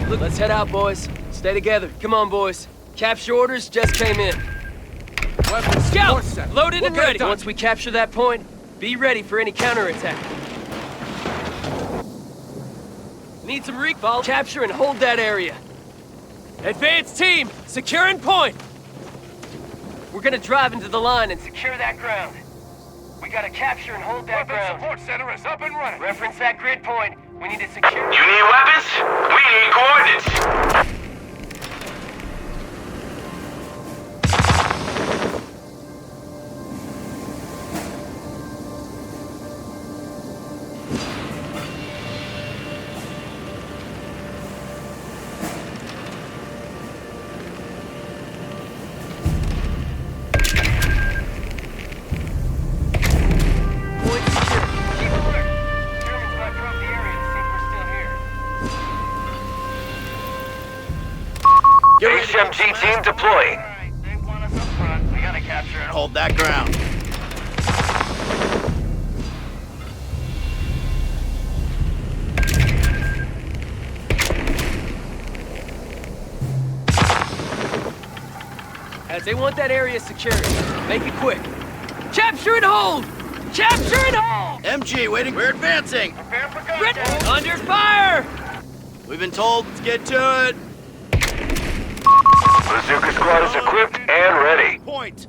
Look, let's head out, boys. Stay together. Come on, boys. Capture orders just came in. Weapons, Scout, set. loaded and We're ready. done. Once we capture that point, be ready for any counterattack. Need some recall. Capture and hold that area. Advance team, securing point. We're gonna drive into the line and secure that ground. We gotta capture and hold that ground. Support center is up and running. Reference that grid point. We need to secure. You need weapons? We need coordinates. Point secure. Keep alert. Germans might probe the area to see if we're still here. HMG team deploying. Alright, they want us up front. We gotta capture and Hold that ground. As they want that area secured, make it quick. Capture and hold! Capture and hold! MG, waiting. We're advancing. Prepare for Red- contact. Under fire! We've been told. Let's get to it. Bazooka squad is equipped and ready. Point.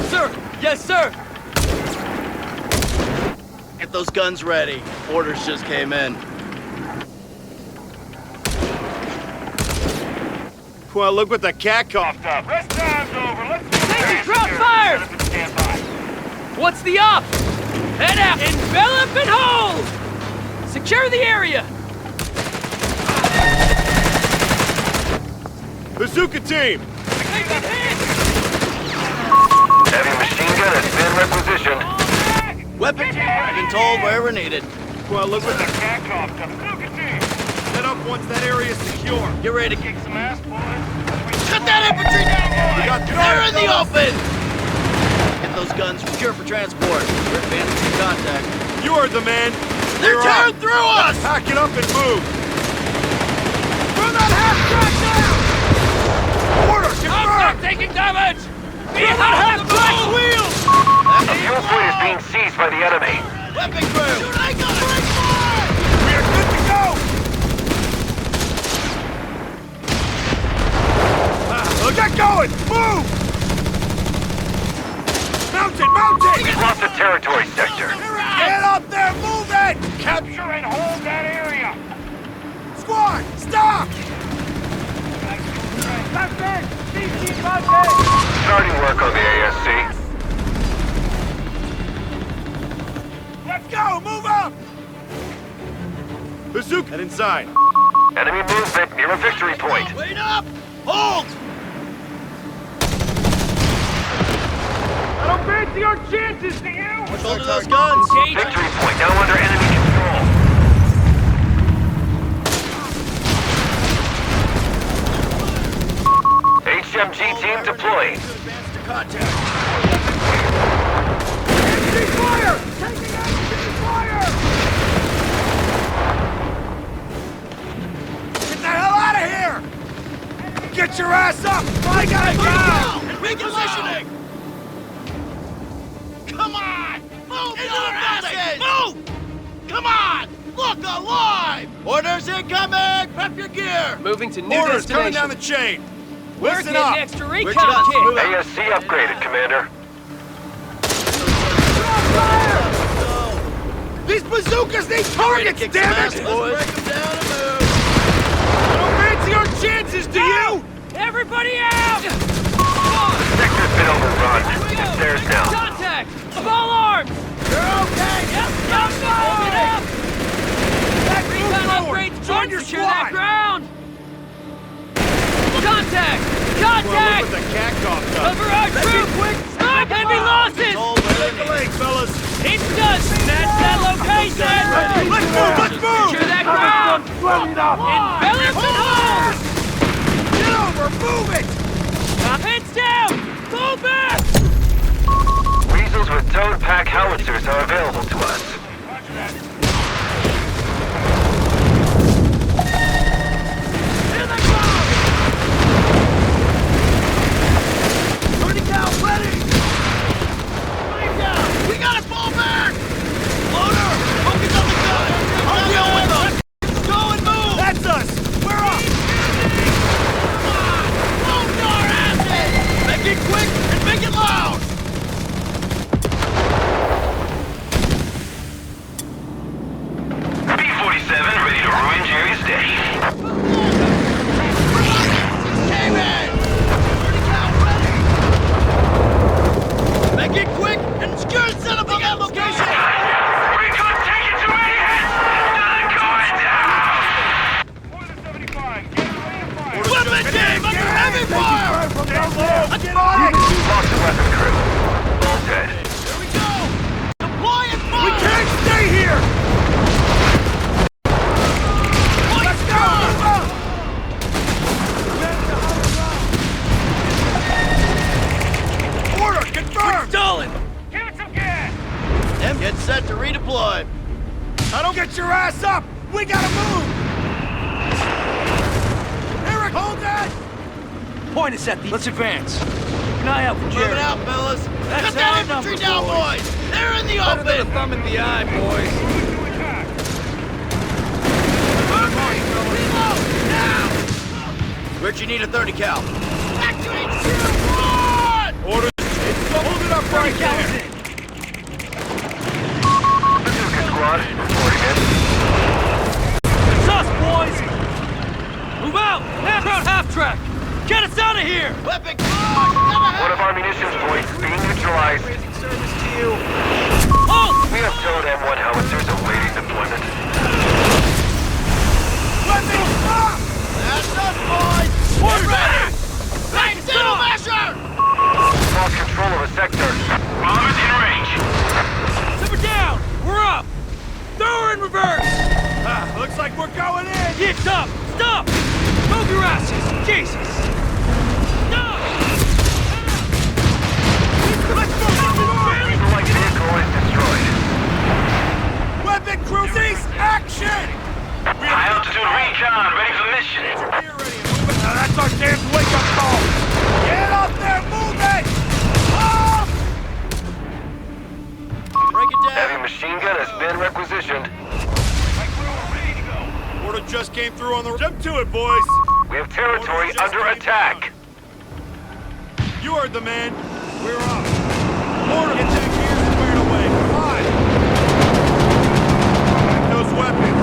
Sir! Yes, sir! Get those guns ready. Orders just came in. Well, look what the cat coughed up. Rest time's over. Let's Take drop fire! Set up and stand by. What's the op? Head out! Envelop and hold! Secure the area! Bazooka team! Take it hit! Heavy machine gun has been requisitioned. Weapons. I've been told wherever needed. Well, look what The the cat coughed up. Bazooka team. set up once that area's secure. Get ready to Kick some ass, boys. cut that infantry down, boys! We got They're in the fellas. open! Get those guns secure for transport. We're advancing to contact. You heard the man. They're We're tearing up. through us! Pack it up and move. Run that half-track down! Order, confirmed! Taking damage! Run that half-track wheel! A fuel point is being seized by the enemy. Weapon crew! Shoot, I got it! We are good to go! Get going! Move! Mount it! Mount it! We've lost the territory sector. Get up there! Move it! Capture and hold that area. Squad! Stop! Left end. CT left end. Starting work on the ASC. Let's go! Move up! Bazooka! Head inside. Enemy movement near a victory point. Wait up! Hold! I don't fancy our chances, do you? Shoulder those guns! Victory point now under enemy control. HMG team deploying. Advance to contact. Fire! Taking action! Fire! Get the hell out of here! Get your ass up! I gotta go! Repositioning! Come on! Move into the building! Move! Come on! Look alive! Orders incoming! Prep your gear! Moving to new Orders coming destination. down the chain! We're Listen getting up! extra We're recon done. kit. Move out. ASC upgraded, Commander. These bazookas need targets, Kick damn some it! ass, boys. Break them down and move. I don't fancy our chances, do you? Everybody out! Sector's been overrun. It's theirs now. Contact! Small arms! You're okay! Yep, hold it up! That recon forward. upgrades Join should your secure squad. that ground! Contact! Well, Contact! look what the cat coughed up. Cover our troops! Stop heavy losses! Hold where they Take the need. leg, fellas! It's done! That's that location! Let's move! Let's move! Secure that ground! Envelop and hold! Get over! Move it! Heads down! Fall back! Weasels with towed pack howitzers are available to us. him. Get set to redeploy. Now don't get your ass up! We gotta move! Eric, hold that! Point is at the... Let's advance. Keep an eye out for Jerry. Moving out, fellas. That's Cut that our infantry number, down, boys. boys! They're in the Better than a open! thumb in the eye, boys. Reload! Now! Where'd you need a 30 cal? Back to HQ! Run! Orders. Hold it up right there. Bazooka squad, reporting in. It's us, boys! Move out! Crowd half-track! Get us out of here! Weapon clock! One of our munitions points being neutralized. Halt! We have towed M1 howitzers awaiting deployment. Weapon stop! That's us, boys! Get ready! Back to the measure! Lost control of a sector. Bombers in range. Simmer down! We're up! Throw her in reverse! Looks like we're going in! Get up! Stop! Move your asses! Jesus! No! Let's go! The light vehicle is destroyed. Weapon crew, cease action! High altitude recon, ready for mission. Gear ready and move it. Now that's our damn wake-up call! Get up there, move it! Up! Break it Heavy down. machine gun has been requisitioned. Order just came through on the... Jump to it, boys! We have territory under attack. You heard the man. We're up. Order, get that gear squared away. Come on! Back those weapons.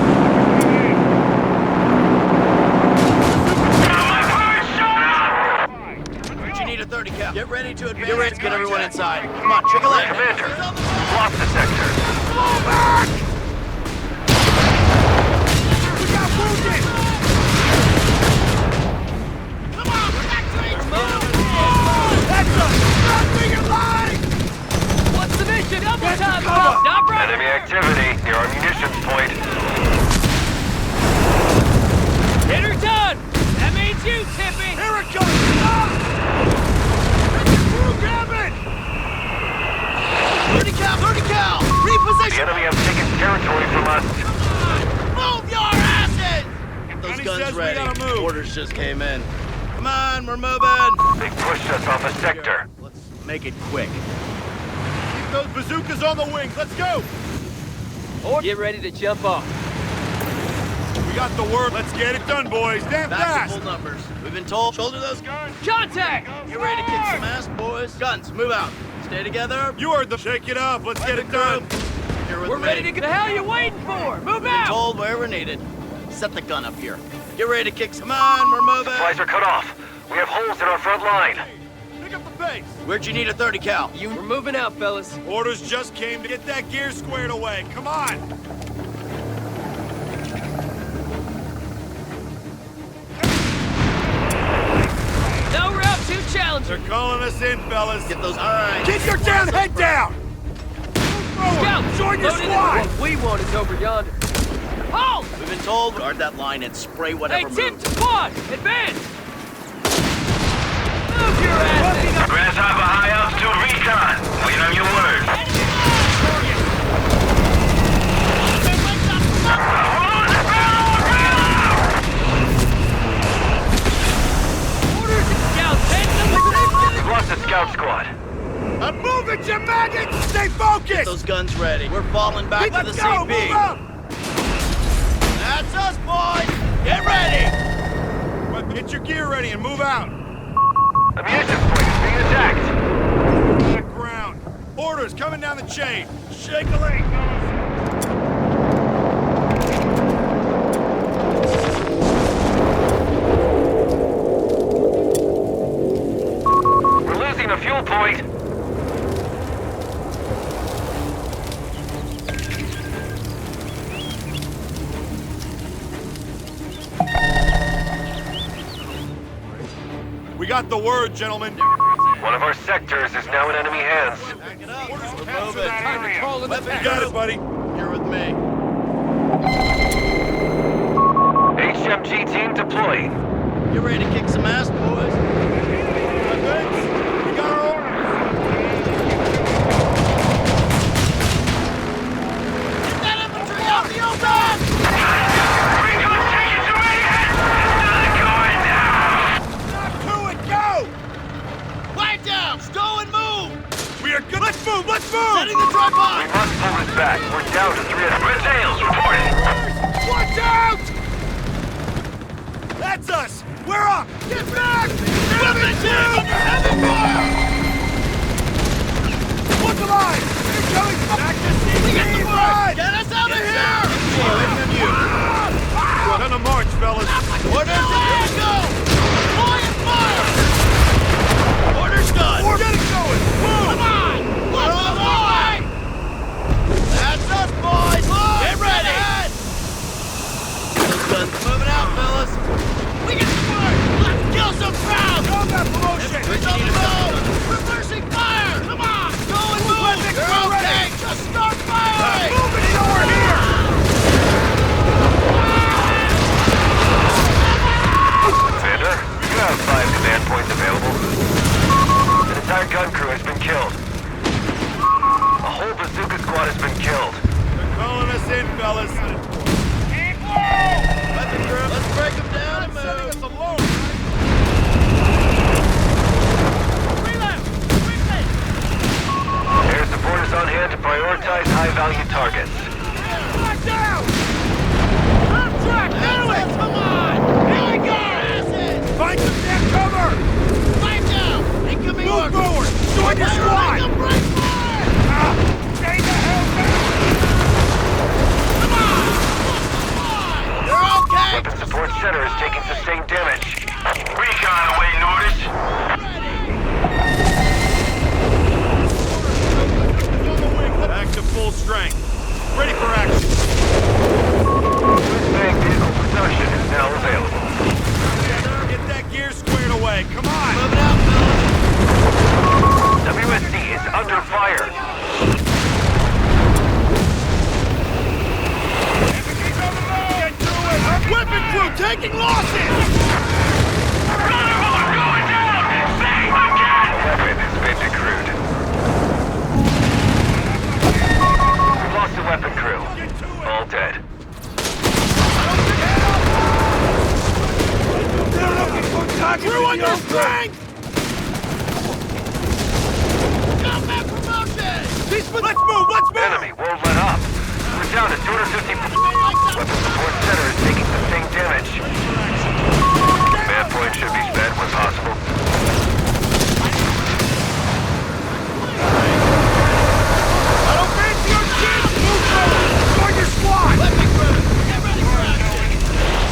Where'd you need a 30 cal? Get ready to advance. Get ready to get everyone inside. Come on, trickle in. Commander, lost the sector. Fall back! We got wounded! Come on, back to HQ! That's us! Nothing alive! What's the mission? Double Get to time! cover. Stop right Enemy activity near our munitions point. Hit her done! That means you, Tippy! Here it comes! Stop! Get the crew cabin! 30 cal, 30 cal! The Reposition! enemy has taken territory from us. Move your asses! Get those Johnny guns says we ready. gotta move. Orders just came in. Come on, we're moving. They pushed us off a sector. Let's make it quick. Keep those bazookas on the wings. Let's go! Get ready to jump off. We got the word. Let's get it done, boys. Damn Back to fast! full numbers. We've been told. Shoulder those guns. Contact! Get ready to kick some ass, boys. Guns, move out. Stay together. You heard the... Shake it up. Let's get it done. Here with We're me. ready to go. The hell you waiting for? Move Been out! told where we're needed. Set the gun up here. Get ready to kick some. Come on, we're moving. Supplies are cut off. We have holes in our front line. Pick up the pace. Where'd you need a 30 cal? We're moving out, fellas. Orders just came to get that gear squared away. Come on! No route too challenging. They're calling us in, fellas. Get those. All right. Keep your damn head down! Move forward. Scout, Join your load in. squad! What we want is over yonder. Halt! We've been told. Guard that line and spray Hey, whatever tip moves. to squad! Advance! Move your asses! Grasshopper high altitude recon. Wait on your word. Orders and scouts, head to We've lost the scout squad. I'm moving, you maggots! Stay focused! Those guns ready. We're falling back to the Let's go! CP. Move up! That's us, boys. Get ready. Get your gear ready and move out. A munitions point is being attacked. On the ground. Orders coming down the chain. Shake a leg, We're losing a fuel point. We got the word, gentlemen. One of our sectors is now in enemy hands. Back it up. Orders We're capture moving. that area. Weapon You got crew. it, buddy. Here with me. HMG team deployed. Get ready to kick some ass, boys. We got our orders. down to 3 red tails reporting. Watch out! That's us! We're up! Get back! Heavy fire! Look alive! Incoming! Back to CP! Get us out of here! Waiting on you. On the march, fellas. Orders there! Go! Deploying fire! Orders done! Get it going! Move! Come on! Look alive! That's us, boys! Get ready! Guns moving out, fellas! We get to work! Let's kill some crowds! Combat promotion! It's on the road! Reversing fire! Come on! Go and move! You're okay! Just start firing! Moving it over here! Commander, you have 5 command points available. An entire gun crew has been killed. A whole bazooka squad has been killed. They're calling us in, fellas. Let's break them down and move! Air support is on hand to prioritize high-value targets. Lock down! Track! Come on! Here we go! Find some damn cover! Fire down! Incoming Move orders! forward! Join your squad! Make them break fire! Stay the hell back! Come on! You're okay! Weapon support center is taking sustained damage. Recon awaiting orders. Back to full strength. Ready for action. Bang vehicle production is now available. Get that gear squared away. Come on! Moving out, fellas! WSD is under fire. Get through it! Weapon crew taking losses! Weapon has been decrewed. We've lost the weapon crew. All dead. They're looking for targets! Crew under strength! Combat promotion! Let's move! Let's move! Enemy won't let up. We're down to 250. Weapon support center is taking sustained damage. Command point should be spent when possible. I don't fancy your shit! Move forward! Join your squad! Let me crew! Get ready for action!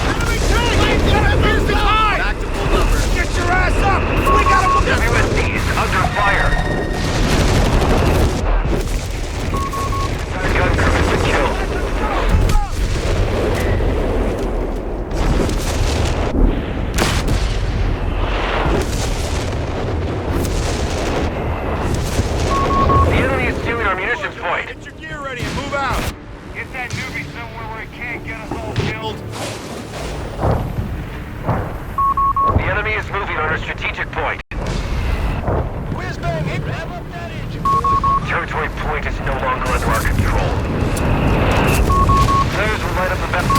Enemy tank! Here's the time! Back to full numbers! Get your ass up! We gotta look at... WSD is under fire. The gun crew has been killed. The enemy is stealing our munitions point. Get your gear ready and move out! Get that newbie somewhere where he can't get us all killed. The enemy is moving on a strategic point. Whiz-bang! Rev up that engine! Territory point is no longer under our control. Players will light up the battle.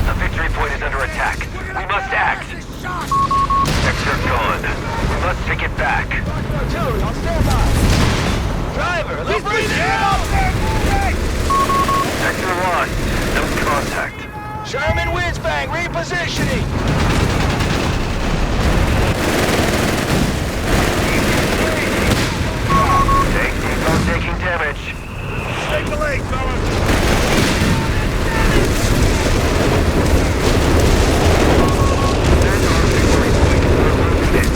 The victory point is under attack. We must act. Sector gone. We must take it back. Artillery on standby! Driver, let's bring it up! Sector lost. No contact. Sherman whiz-bang, repositioning! Tank depot taking damage. Take the lead, fellas! There's our victory point. We're losing it.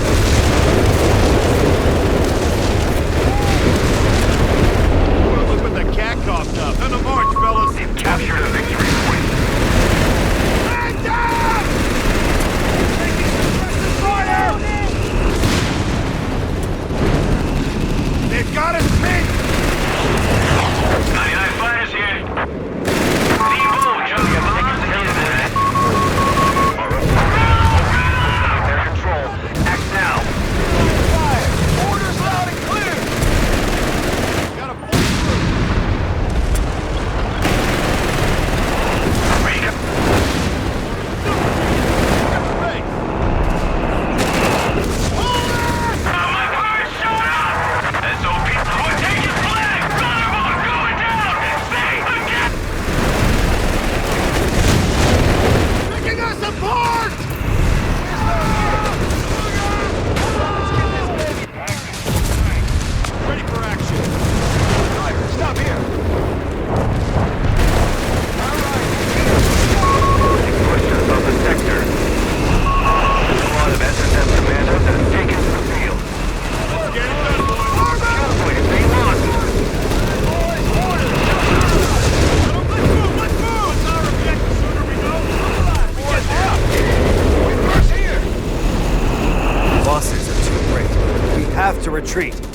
Look what the cat coughed up. On the march, fellas! They've captured a victory point. Man down! have to retreat.